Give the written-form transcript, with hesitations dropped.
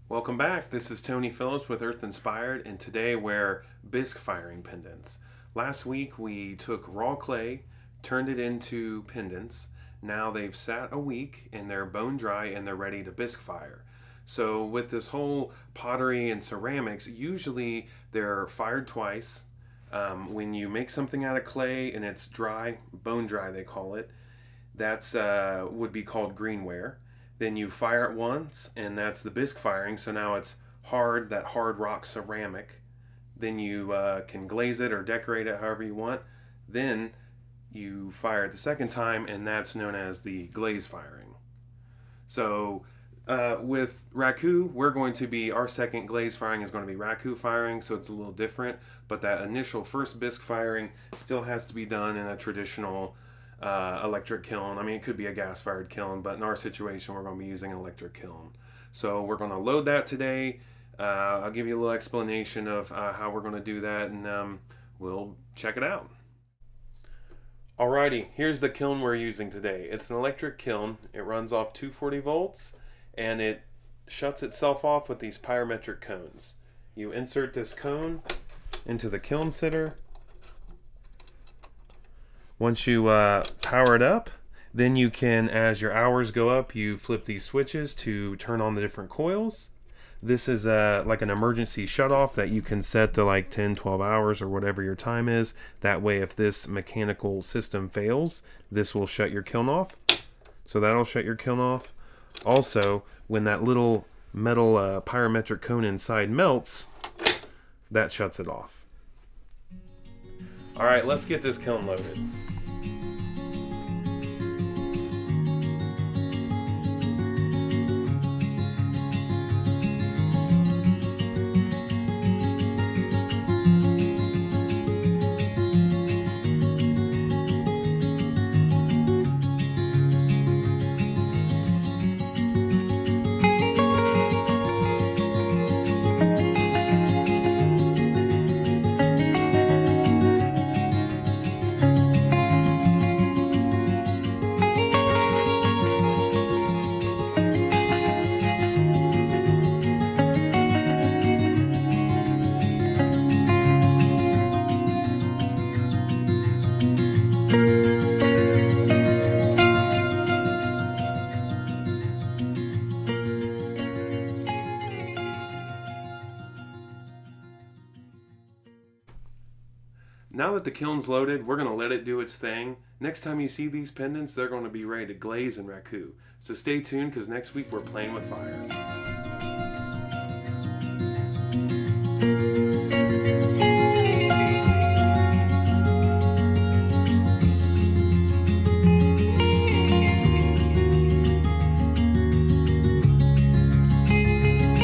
Welcome back. This is Tony Phillips with Earth Inspired, and today we're bisque firing pendants. Last week we took raw clay, turned it into pendants. Now they've sat a week and they're bone dry and they're ready to bisque fire. So, with this whole pottery and ceramics, usually they're fired twice. When you make something out of clay and it's dry, bone dry they call it, that's would be called greenware. Then you fire it once, and that's the bisque firing. So now it's hard, that hard rock ceramic. Then you can glaze it or decorate it however you want. Then you fire it the second time, and that's known as the glaze firing. So with raku, we're going to be our second glaze firing is going to be raku firing, so it's a little different. But that initial first bisque firing still has to be done in a traditional electric kiln. I mean, it could be a gas-fired kiln, but in our situation, we're going to be using an electric kiln. So we're going to load that today. I'll give you a little explanation of how we're going to do that, and we'll check it out. Alrighty, here's the kiln we're using today. It's an electric kiln. It runs off 240 volts, and it shuts itself off with these pyrometric cones. You insert this cone into the kiln sitter. Once you power it up, then you can, as your hours go up, you flip these switches to turn on the different coils. This is like an emergency shutoff that you can set to like 10, 12 hours or whatever your time is. That way, if this mechanical system fails, this will shut your kiln off. So that'll shut your kiln off. Also, when that little metal pyrometric cone inside melts, that shuts it off. All right, let's get this kiln loaded. Now that the kiln's loaded, we're going to let it do its thing. Next time you see these pendants, they're going to be ready to glaze and raku. So stay tuned, because next week we're playing with fire.